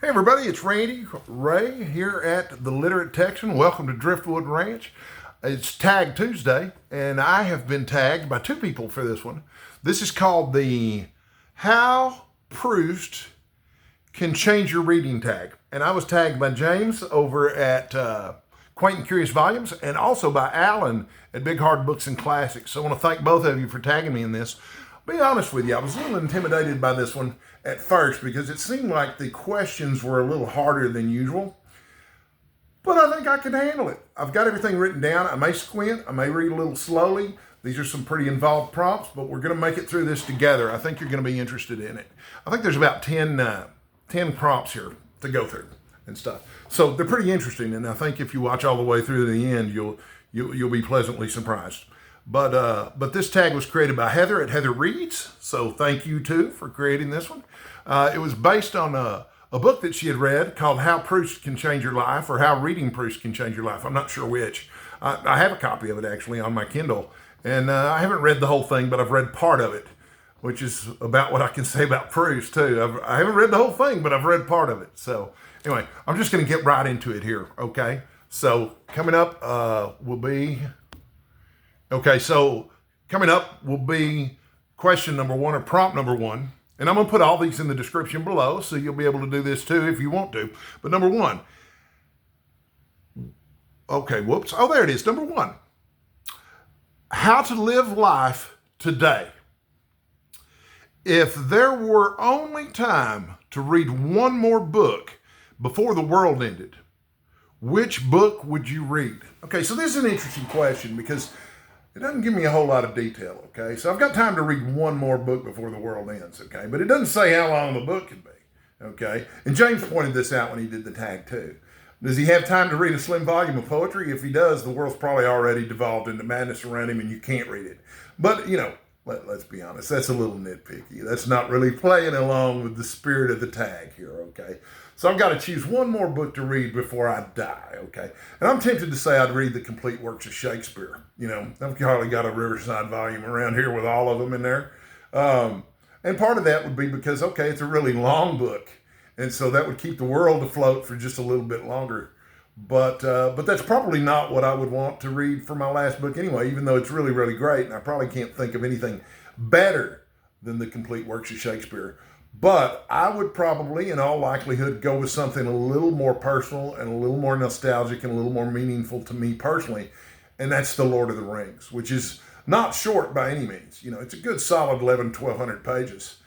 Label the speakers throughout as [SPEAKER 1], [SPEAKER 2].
[SPEAKER 1] Hey everybody, it's Randy Ray here at the Literate Texan. Welcome to Driftwood Ranch. It's Tag Tuesday, and I have been tagged by two people for this one. This is called the How Proust Can Change Your Reading tag. And I was tagged by James over at Quaint and Curious Volumes, and also by Alan at Big Hard Books and Classics. So I want to thank both of you for tagging me in this. Be honest with you, I was a little intimidated by this one at first because it seemed like the questions were a little harder than usual. But I think I can handle it. I've got everything written down. I may squint, I may read a little slowly. These are some pretty involved prompts, but we're going to make it through this together. I think you're going to be interested in it. I think there's about 10 prompts here to go through and stuff. So they're pretty interesting, and I think if you watch all the way through to the end, you'll be pleasantly surprised. But this tag was created by Heather at Heather Reads, so thank you too for creating this one. It was based on a book that she had read called How Proust Can Change Your Life, or How Reading Proust Can Change Your Life. I'm not sure which. I have a copy of it actually on my Kindle, and I haven't read the whole thing, but I've read part of it, which is about what I can say about Proust too. I haven't read the whole thing, but I've read part of it. So anyway, I'm just going to get right into it here, okay? So coming up will be... Okay, so coming up will be question number one, or prompt number one. And I'm going to put all these in the description below, so you'll be able to do this too if you want to. But number one. Okay, whoops. Oh, there it is. Number one. How to live life today. If there were only time to read one more book before the world ended, which book would you read? Okay, so this is an interesting question because it doesn't give me a whole lot of detail, okay? So I've got time to read one more book before the world ends, okay? But it doesn't say how long the book can be, okay? And James pointed this out when he did the tag too. Does he have time to read a slim volume of poetry? If he does, the world's probably already devolved into madness around him and you can't read it. But, you know, let's be honest, that's a little nitpicky. That's not really playing along with the spirit of the tag here, okay? So I've got to choose one more book to read before I die, okay? And I'm tempted to say I'd read the complete works of Shakespeare. You know, I've hardly got a Riverside volume around here with all of them in there. And part of that would be because, okay, it's a really long book. And so that would keep the world afloat for just a little bit longer. But that's probably not what I would want to read for my last book anyway, even though it's really, really great. And I probably can't think of anything better than the complete works of Shakespeare. But I would probably, in all likelihood, go with something a little more personal and a little more nostalgic and a little more meaningful to me personally. And that's The Lord of the Rings, which is not short by any means. You know, it's a good solid 1,100 pages.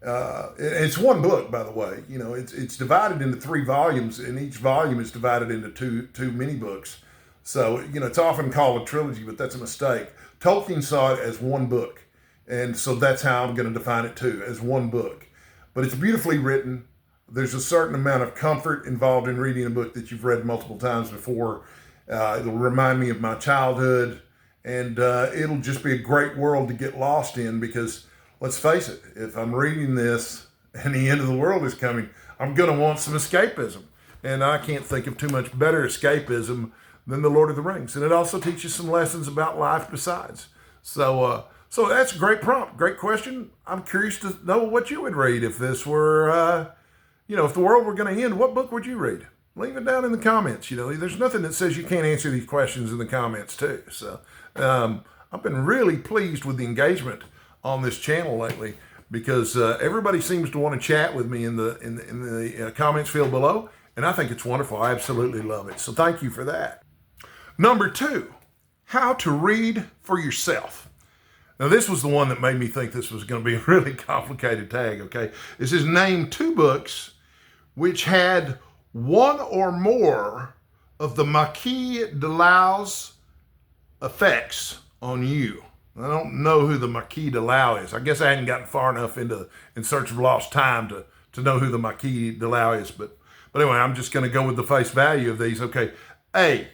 [SPEAKER 1] It's one book, by the way. You know, it's divided into 3 volumes, and each volume is divided into two mini books. So, you know, it's often called a trilogy, but that's a mistake. Tolkien saw it as one book. And so that's how I'm going to define it too, as one book. But it's beautifully written. There's a certain amount of comfort involved in reading a book that you've read multiple times before. It'll remind me of my childhood, and it'll just be a great world to get lost in because, let's face it, if I'm reading this and the end of the world is coming, I'm going to want some escapism. And I can't think of too much better escapism than The Lord of the Rings. And it also teaches some lessons about life besides. So that's a great prompt, great question. I'm curious to know what you would read if this were, if the world were going to end. What book would you read? Leave it down in the comments. You know, there's nothing that says you can't answer these questions in the comments too. So I've been really pleased with the engagement on this channel lately because everybody seems to want to chat with me in the comments field below, and I think it's wonderful. I absolutely love it. So thank you for that. Number 2, how to read for yourself. Now, this was the one that made me think this was going to be a really complicated tag, okay? It says, name 2 books which had one or more of the Marquis de Lau's effects on you. I don't know who the Marquis de Lau is. I guess I hadn't gotten far enough In Search of Lost Time to know who the Marquis de Lau is. But anyway, I'm just going to go with the face value of these. Okay, A,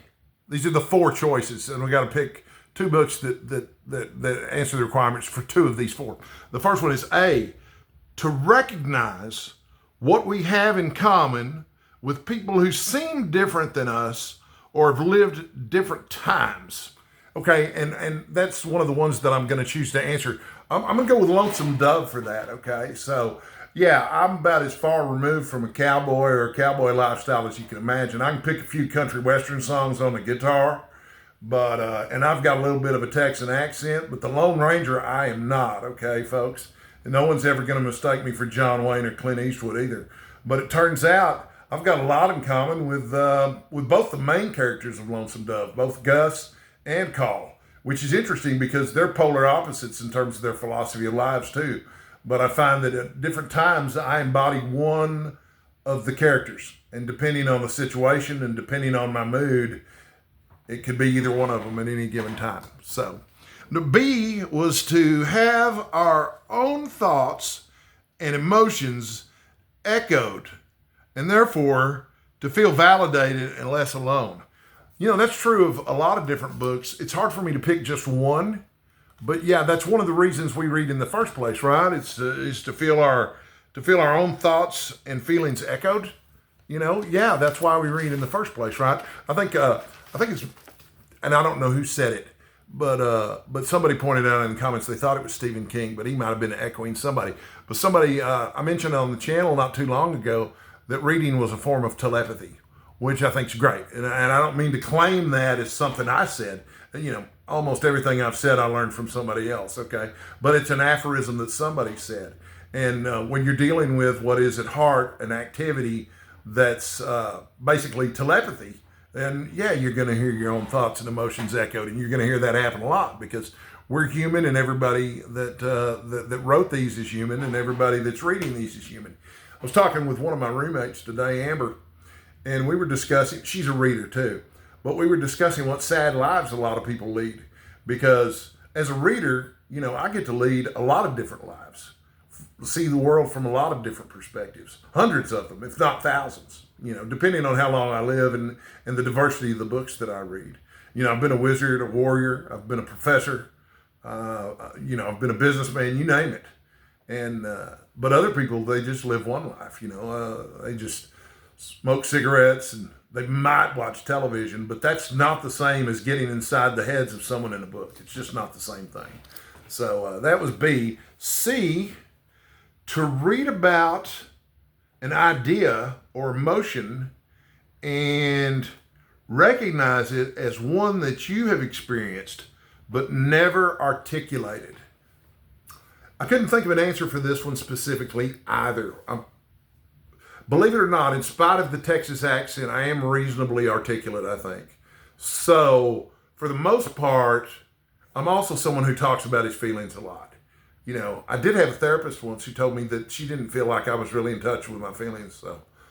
[SPEAKER 1] these are the 4 choices, and we got to pick 2 books that answer the requirements for 2 of these 4. The first one is A, to recognize what we have in common with people who seem different than us or have lived different times. Okay, and that's one of the ones that I'm going to choose to answer. I'm going to go with Lonesome Dove for that, okay? So, Yeah, I'm about as far removed from a cowboy or a cowboy lifestyle as you can imagine. I can pick a few country western songs on the guitar, but and I've got a little bit of a Texan accent, but the Lone Ranger I am not. Okay, folks, and no one's ever going to mistake me for John Wayne or Clint Eastwood either. But it turns out I've got a lot in common with both the main characters of Lonesome Dove, both Gus and Call, which is interesting because they're polar opposites in terms of their philosophy of lives too. But I find that at different times I embody one of the characters, and depending on the situation and depending on my mood, it could be either one of them at any given time. So, the B was to have our own thoughts and emotions echoed, and therefore to feel validated and less alone. You know, that's true of a lot of different books. It's hard for me to pick just one, but yeah, that's one of the reasons we read in the first place, right? It's to feel our own thoughts and feelings echoed. You know, yeah, that's why we read in the first place, right? I think it's, and I don't know who said it, but somebody pointed out in the comments they thought it was Stephen King, but he might have been echoing somebody. But somebody I mentioned on the channel not too long ago that reading was a form of telepathy, which I think is great. And I don't mean to claim that as something I said. You know, almost everything I've said I learned from somebody else, okay? But it's an aphorism that somebody said. And when you're dealing with what is at heart an activity that's basically telepathy, then yeah, you're going to hear your own thoughts and emotions echoed, and you're going to hear that happen a lot because we're human, and everybody that wrote these is human, and everybody that's reading these is human. I was talking with one of my roommates today, Amber, and we were discussing, she's a reader too, but we were discussing what sad lives a lot of people lead, because as a reader, you know, I get to lead a lot of different lives, see the world from a lot of different perspectives, hundreds of them, if not thousands, you know, depending on how long I live and the diversity of the books that I read. You know, I've been a wizard, a warrior, I've been a professor, you know, I've been a businessman, you name it. And, but other people, they just live one life, you know, they just smoke cigarettes and they might watch television, but that's not the same as getting inside the heads of someone in a book. It's just not the same thing. So that was B. C, to read about an idea or emotion and recognize it as one that you have experienced but never articulated. I couldn't think of an answer for this one specifically either. Believe it or not, in spite of the Texas accent, I am reasonably articulate, I think. So, for the most part, I'm also someone who talks about his feelings a lot. You know, I did have a therapist once who told me that she didn't feel like I was really in touch with my feelings,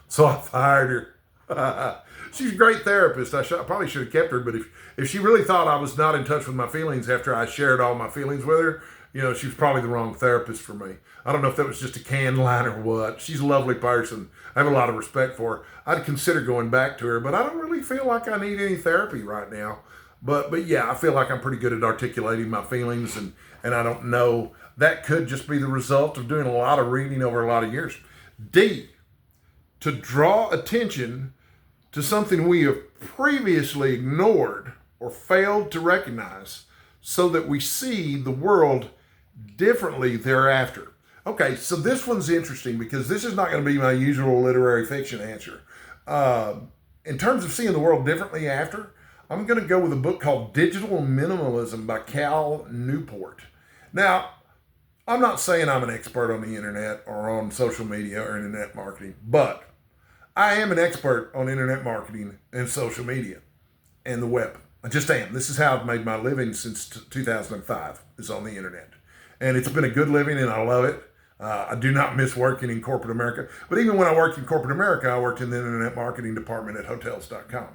[SPEAKER 1] so I fired her. She's a great therapist. I probably should have kept her, but if she really thought I was not in touch with my feelings after I shared all my feelings with her, you know, she was probably the wrong therapist for me. I don't know if that was just a canned line or what. She's a lovely person. I have a lot of respect for her. I'd consider going back to her, but I don't really feel like I need any therapy right now. But yeah, I feel like I'm pretty good at articulating my feelings, and I don't know. That could just be the result of doing a lot of reading over a lot of years. D, to draw attention to something we have previously ignored or failed to recognize so that we see the world differently thereafter. Okay, so this one's interesting because this is not going to be my usual literary fiction answer. In terms of seeing the world differently after, I'm going to go with a book called Digital Minimalism by Cal Newport. Now, I'm not saying I'm an expert on the internet or on social media or internet marketing, but I am an expert on internet marketing and social media and the web. I just am. This is how I've made my living since 2005, is on the internet. And it's been a good living and I love it. I do not miss working in corporate America. But even when I worked in corporate America, I worked in the internet marketing department at hotels.com.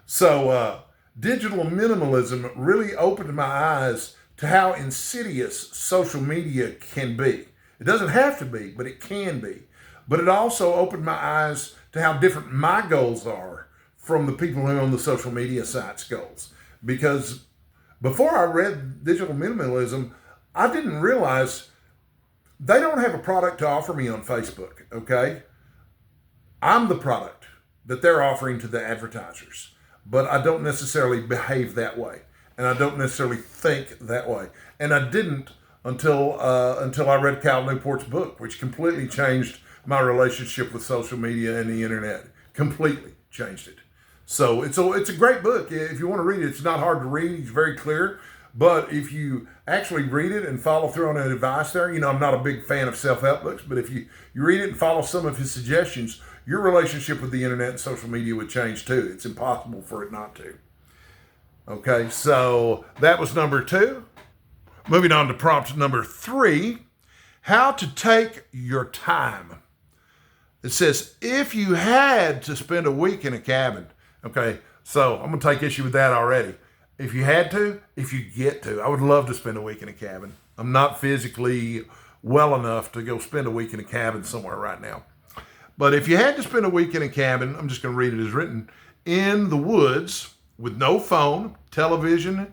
[SPEAKER 1] So digital minimalism really opened my eyes to how insidious social media can be. It doesn't have to be, but it can be. But it also opened my eyes to how different my goals are from the people who own the social media sites' goals. Because before I read Digital Minimalism, I didn't realize they don't have a product to offer me on Facebook, okay? I'm the product that they're offering to the advertisers, but I don't necessarily behave that way, and I don't necessarily think that way. And I didn't until I read Cal Newport's book, which completely changed my relationship with social media and the internet. Completely changed it. So it's a great book. If you want to read it, it's not hard to read. It's very clear. But if you actually read it and follow through on the advice there, I'm not a big fan of self-help books, but if you read it and follow some of his suggestions, your relationship with the internet and social media would change too. It's impossible for it not to. Okay, so that was number 2. Moving on to prompt number 3, how to take your time. It says, if you had to spend a week in a cabin, okay, so I'm going to take issue with that already. If you had to, if you get to, I would love to spend a week in a cabin. I'm not physically well enough to go spend a week in a cabin somewhere right now. But if you had to spend a week in a cabin, I'm just going to read it as written, in the woods with no phone, television,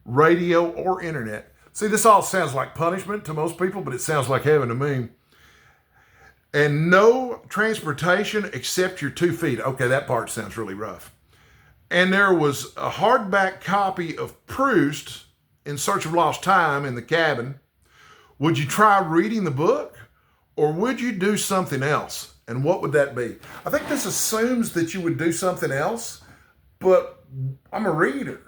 [SPEAKER 1] radio, or internet. See, this all sounds like punishment to most people, but it sounds like heaven to me. And no transportation except your 2 feet. Okay, that part sounds really rough. And there was a hardback copy of Proust, In Search of Lost Time, in the cabin. Would you try reading the book, or would you do something else? And what would that be? I think this assumes that you would do something else, but I'm a reader.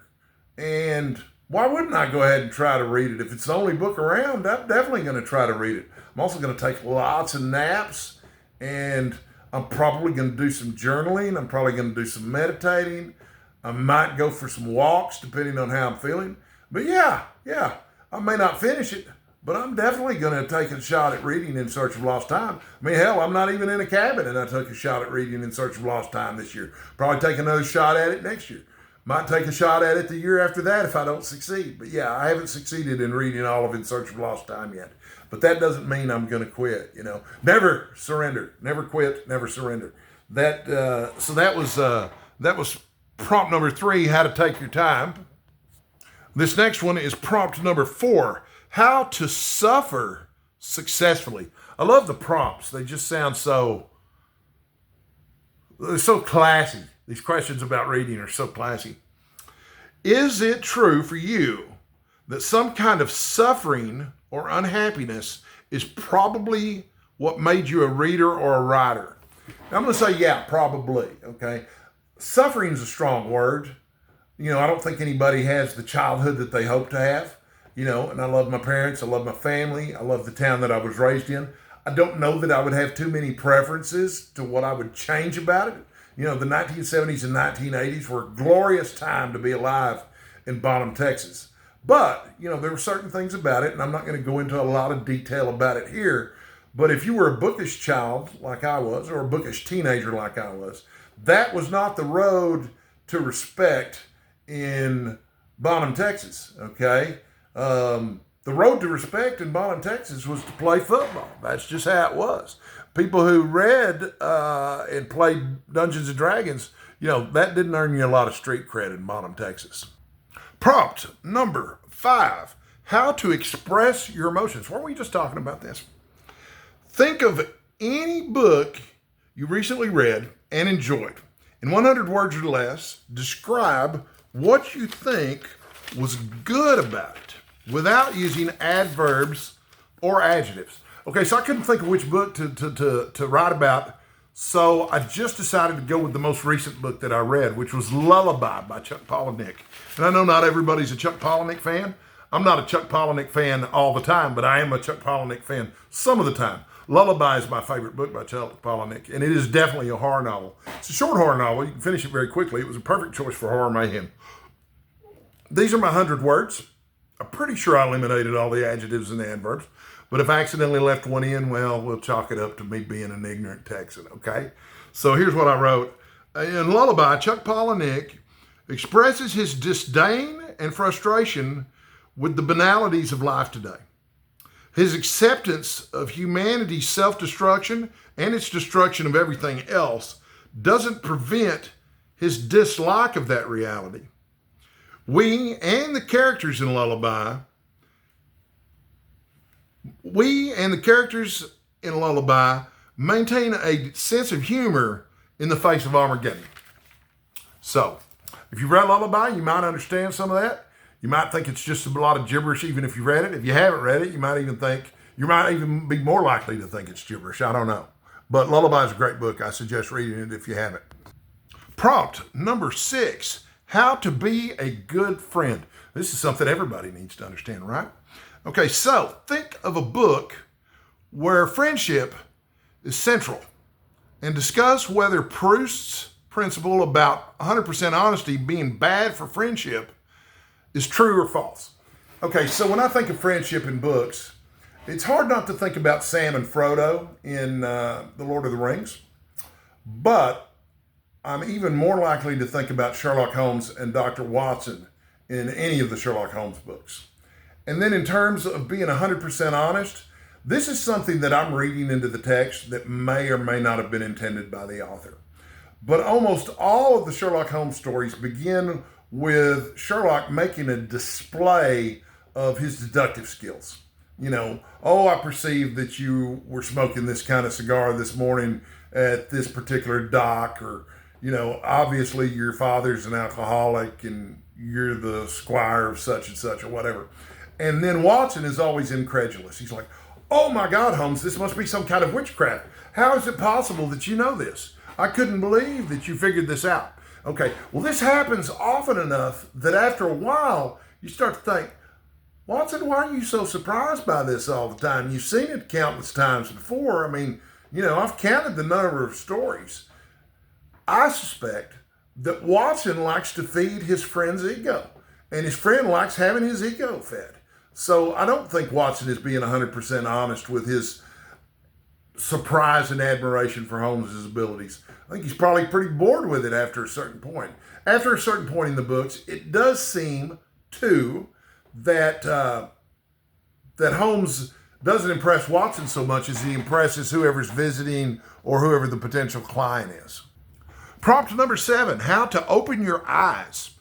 [SPEAKER 1] And why wouldn't I go ahead and try to read it? If it's the only book around, I'm definitely going to try to read it. I'm also going to take lots of naps, and I'm probably going to do some journaling. I'm probably going to do some meditating. I might go for some walks, depending on how I'm feeling. But yeah, I may not finish it, but I'm definitely going to take a shot at reading In Search of Lost Time. I mean, hell, I'm not even in a cabin, and I took a shot at reading In Search of Lost Time this year. Probably take another shot at it next year. Might take a shot at it the year after that if I don't succeed. But yeah, I haven't succeeded in reading all of In Search of Lost Time yet. But that doesn't mean I'm going to quit, Never surrender. Never quit, never surrender. So that was prompt number 3, how to take your time. This next one is prompt number 4, how to suffer successfully. I love the prompts. They just sound they're so classy. These questions about reading are so classy. Is it true for you that some kind of suffering or unhappiness is probably what made you a reader or a writer? Now, I'm going to say, yeah, probably, okay? Suffering is a strong word. I don't think anybody has the childhood that they hope to have, and I love my parents. I love my family. I love the town that I was raised in. I don't know that I would have too many preferences to what I would change about it. The 1970s and 1980s were a glorious time to be alive in Bonham, Texas. But, there were certain things about it, and I'm not going to go into a lot of detail about it here. But if you were a bookish child like I was, or a bookish teenager like I was, that was not the road to respect in Bonham, Texas, okay? The road to respect in Bonham, Texas was to play football. That's just how it was. People who read and played Dungeons and Dragons, that didn't earn you a lot of street cred in Bonham, Texas. Prompt number 5, how to express your emotions. Weren't we just talking about this? Think of any book you recently read and enjoyed. In 100 words or less, describe what you think was good about it without using adverbs or adjectives. Okay, so I couldn't think of which book to write about, so I just decided to go with the most recent book that I read, which was Lullaby by Chuck Palahniuk. And I know not everybody's a Chuck Palahniuk fan. I'm not a Chuck Palahniuk fan all the time, but I am a Chuck Palahniuk fan some of the time. Lullaby is my favorite book by Chuck Palahniuk, and it is definitely a horror novel. It's a short horror novel. You can finish it very quickly. It was a perfect choice for horror mayhem. These are my 100 words. I'm pretty sure I eliminated all the adjectives and the adverbs, but if I accidentally left one in, well, we'll chalk it up to me being an ignorant Texan, okay? So here's what I wrote. In Lullaby, Chuck Palahniuk expresses his disdain and frustration with the banalities of life today. His acceptance of humanity's self-destruction and its destruction of everything else doesn't prevent his dislike of that reality. We and the characters in Lullaby maintain a sense of humor in the face of Armageddon. So, if you read Lullaby, you might understand some of that. You might think it's just a lot of gibberish even if you read it. If you haven't read it, you might even be more likely to think it's gibberish. I don't know. But Lullaby is a great book. I suggest reading it if you haven't. Prompt number 6, how to be a good friend. This is something everybody needs to understand, right? Okay, so think of a book where friendship is central and discuss whether Proust's principle about 100% honesty being bad for friendship is true or false. Okay, so when I think of friendship in books, it's hard not to think about Sam and Frodo in The Lord of the Rings, but I'm even more likely to think about Sherlock Holmes and Dr. Watson in any of the Sherlock Holmes books. And then in terms of being 100% honest, this is something that I'm reading into the text that may or may not have been intended by the author. But almost all of the Sherlock Holmes stories begin with Sherlock making a display of his deductive skills. You know, oh, I perceive that you were smoking this kind of cigar this morning at this particular dock, or, you know, obviously your father's an alcoholic and you're the squire of such and such or whatever. And then Watson is always incredulous. He's like, oh my God, Holmes, this must be some kind of witchcraft. How is it possible that you know this? I couldn't believe that you figured this out. Okay, well, this happens often enough that after a while, you start to think, Watson, why are you so surprised by this all the time? You've seen it countless times before. I mean, you know, I've counted the number of stories. I suspect that Watson likes to feed his friend's ego, and his friend likes having his ego fed. So I don't think Watson is being 100% honest with his surprise and admiration for Holmes's abilities. I think he's probably pretty bored with it after a certain point. After a certain point in the books, it does seem, too, that that Holmes doesn't impress Watson so much as he impresses whoever's visiting or whoever the potential client is. Prompt number 7, how to open your eyes.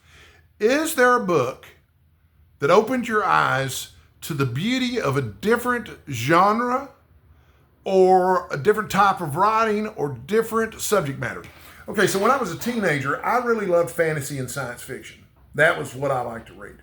[SPEAKER 1] Is there a book that opened your eyes to the beauty of a different genre or a different type of writing or different subject matter? Okay, so when I was a teenager, I really loved fantasy and science fiction. That was what I liked to read.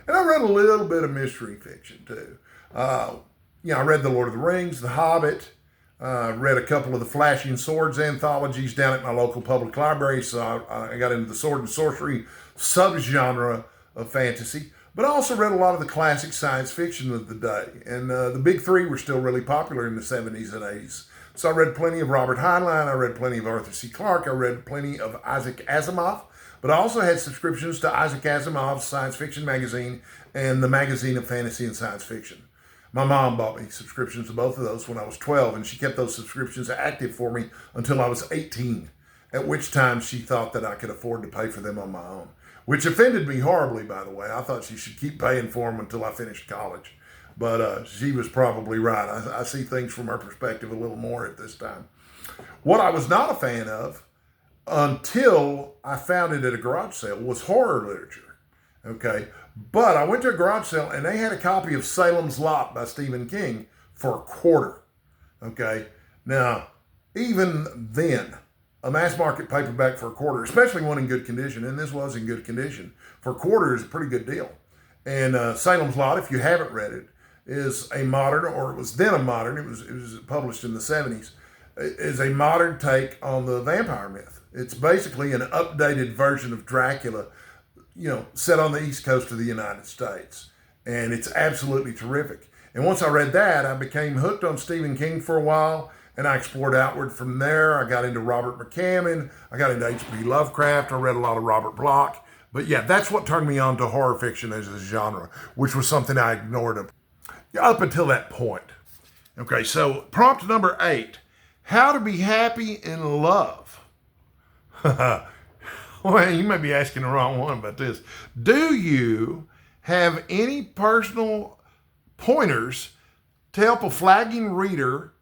[SPEAKER 1] And I read a little bit of mystery fiction too. I read The Lord of the Rings, The Hobbit, read a couple of the Flashing Swords anthologies down at my local public library, so I got into the sword and sorcery subgenre of fantasy. But I also read a lot of the classic science fiction of the day. And the big three were still really popular in the 70s and 80s. So I read plenty of Robert Heinlein, I read plenty of Arthur C. Clarke, I read plenty of Isaac Asimov. But I also had subscriptions to Isaac Asimov's science fiction magazine and the Magazine of Fantasy and Science Fiction. My mom bought me subscriptions to both of those when I was 12, and she kept those subscriptions active for me until I was 18, at which time she thought that I could afford to pay for them on my own, which offended me horribly, by the way. I thought she should keep paying for them until I finished college. But she was probably right. I see things from her perspective a little more at this time. What I was not a fan of, until I found it at a garage sale, was horror literature. Okay, but I went to a garage sale and they had a copy of Salem's Lot by Stephen King for a quarter. Okay, now even then, a mass market paperback for a quarter, especially one in good condition, and this was in good condition, for a quarter is a pretty good deal. And Salem's Lot, if you haven't read it, is a modern, or it was then a modern, it was published in the 70s, is a modern take on the vampire myth. It's basically an updated version of Dracula, set on the East Coast of the United States. And it's absolutely terrific. And once I read that, I became hooked on Stephen King for a while, and I explored outward from there. I got into Robert McCammon. I got into H.P. Lovecraft. I read a lot of Robert Bloch. But yeah, that's what turned me on to horror fiction as a genre, which was something I ignored up until that point. Okay, so prompt number 8, how to be happy in love. Well, you may be asking the wrong one about this. Do you have any personal pointers to help a flagging reader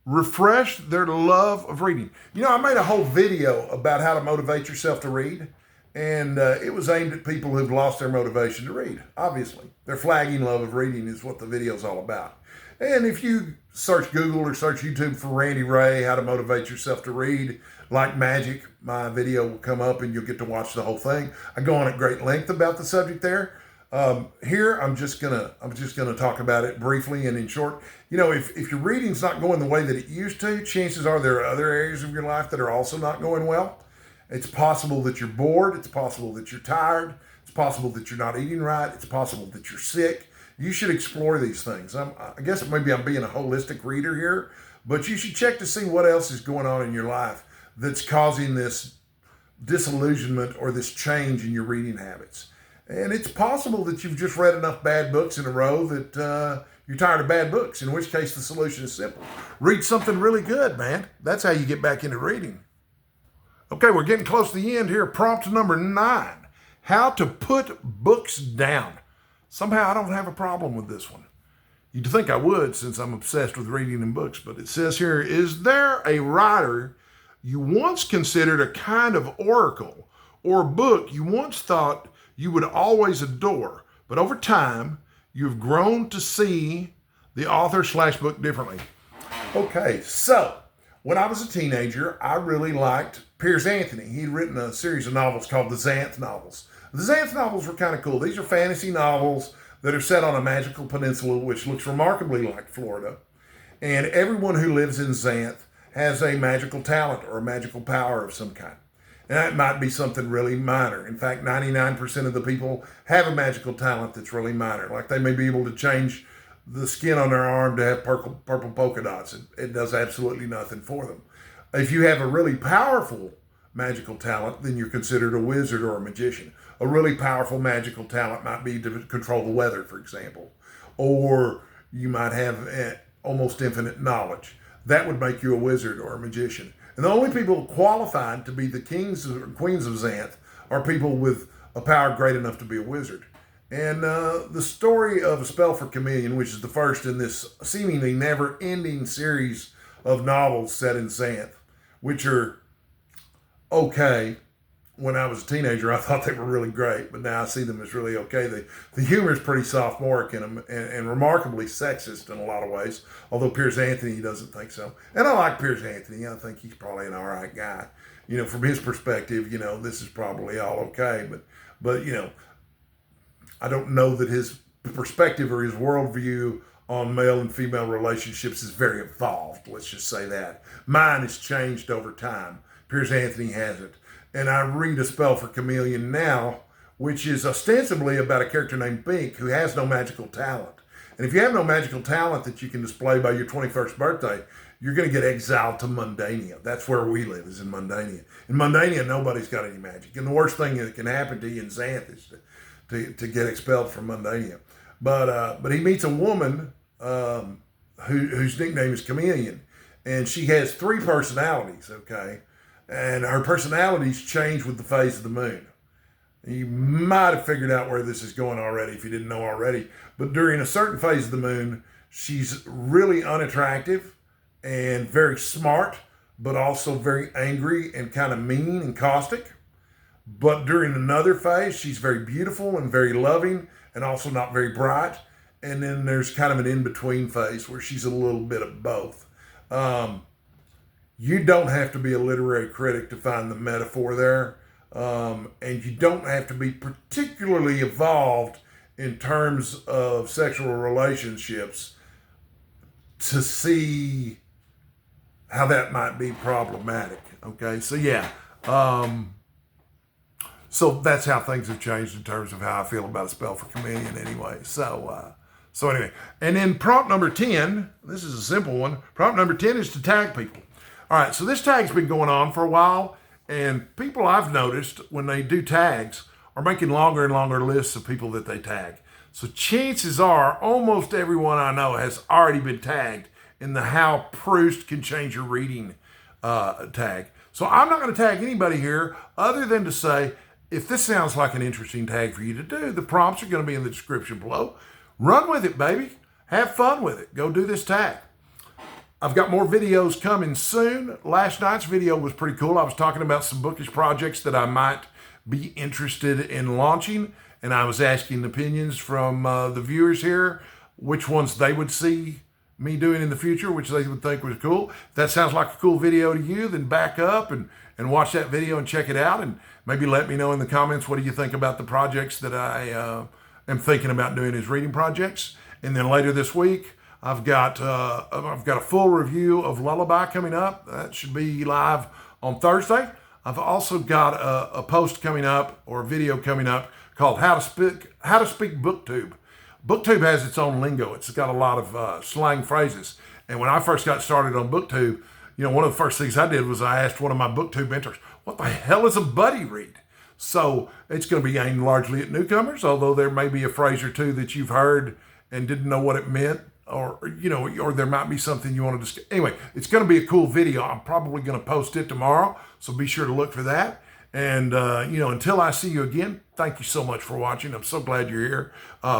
[SPEAKER 1] refresh their love of reading? I made a whole video about how to motivate yourself to read, and it was aimed at people who've lost their motivation to read, obviously. Their flagging love of reading is what the video's all about. And if you search Google or search YouTube for Randy Ray, how to motivate yourself to read, like magic, my video will come up and you'll get to watch the whole thing. I go on at great length about the subject there. Here, I'm just gonna talk about it briefly and in short. You know, if your reading's not going the way that it used to, chances are there are other areas of your life that are also not going well. It's possible that you're bored. It's possible that you're tired. It's possible that you're not eating right. It's possible that you're sick. You should explore these things. I guess maybe I'm being a holistic reader here, but you should check to see what else is going on in your life that's causing this disillusionment or this change in your reading habits. And it's possible that you've just read enough bad books in a row that you're tired of bad books, in which case the solution is simple. Read something really good, man. That's how you get back into reading. Okay, we're getting close to the end here. Prompt number 9, how to put books down. Somehow I don't have a problem with this one. You'd think I would since I'm obsessed with reading and books, but it says here, is there a writer you once considered a kind of oracle or book you once thought you would always adore, but over time you've grown to see the author / book differently? Okay, so when I was a teenager, I really liked Piers Anthony. He'd written a series of novels called the Xanth novels. The Xanth novels were kind of cool. These are fantasy novels that are set on a magical peninsula which looks remarkably like Florida. And everyone who lives in Xanth has a magical talent or a magical power of some kind. And that might be something really minor. In fact, 99% of the people have a magical talent that's really minor. Like they may be able to change the skin on their arm to have purple polka dots. It does absolutely nothing for them. If you have a really powerful magical talent, then you're considered a wizard or a magician. A really powerful magical talent might be to control the weather, for example. Or you might have almost infinite knowledge. That would make you a wizard or a magician. And the only people qualified to be the kings or queens of Xanth are people with a power great enough to be a wizard. And the story of A Spell for Chameleon, which is the first in this seemingly never-ending series of novels set in Xanth, which are okay. When I was a teenager, I thought they were really great, but now I see them as really okay. The humor is pretty sophomoric in them and remarkably sexist in a lot of ways, although Piers Anthony doesn't think so. And I like Piers Anthony. I think he's probably an all right guy. You know, from his perspective, you know, this is probably all okay, but you know, I don't know that his perspective or his worldview on male and female relationships is very evolved. Let's just say that. Mine has changed over time. Piers Anthony hasn't. And I read A Spell for Chameleon now, which is ostensibly about a character named Bink who has no magical talent. And if you have no magical talent that you can display by your 21st birthday, you're going to get exiled to Mundania. That's where we live, is in Mundania. In Mundania, nobody's got any magic. And the worst thing that can happen to you in Xanth is to get expelled from Mundania. But he meets a woman whose nickname is Chameleon. And she has 3 personalities, okay? And her personalities change with the phase of the moon. You might have figured out where this is going already if you didn't know already. But during a certain phase of the moon, she's really unattractive and very smart, but also very angry and kind of mean and caustic. But during another phase, she's very beautiful and very loving and also not very bright. And then there's kind of an in-between phase where she's a little bit of both. You don't have to be a literary critic to find the metaphor there. And you don't have to be particularly evolved in terms of sexual relationships to see how that might be problematic. Okay, so yeah. So that's how things have changed in terms of how I feel about A Spell for Chameleon anyway. So anyway, and then prompt number 10, this is a simple one. Prompt number 10 is to tag people. All right, so this tag's been going on for a while, and people I've noticed when they do tags are making longer and longer lists of people that they tag. So chances are almost everyone I know has already been tagged in the How Proust Can Change Your Reading tag. So I'm not going to tag anybody here other than to say, if this sounds like an interesting tag for you to do, the prompts are going to be in the description below. Run with it, baby. Have fun with it. Go do this tag. I've got more videos coming soon. Last night's video was pretty cool. I was talking about some bookish projects that I might be interested in launching, and I was asking opinions from the viewers here, which ones they would see me doing in the future, which they would think was cool. If that sounds like a cool video to you, then back up and watch that video and check it out, and maybe let me know in the comments what do you think about the projects that I am thinking about doing his reading projects. And then later this week, I've got a full review of Lullaby coming up. That should be live on Thursday. I've also got a post coming up, or a video coming up, called How to Speak BookTube. BookTube has its own lingo. It's got a lot of slang phrases. And when I first got started on BookTube, one of the first things I did was I asked one of my BookTube mentors, what the hell is a buddy read? So it's going to be aimed largely at newcomers, although there may be a phrase or two that you've heard and didn't know what it meant, or there might be something you want to discuss. Anyway, it's going to be a cool video. I'm probably going to post it tomorrow, so be sure to look for that. And, until I see you again, thank you so much for watching. I'm so glad you're here.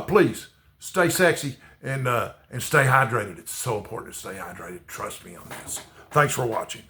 [SPEAKER 1] Please stay sexy and stay hydrated. It's so important to stay hydrated. Trust me on this. Thanks for watching.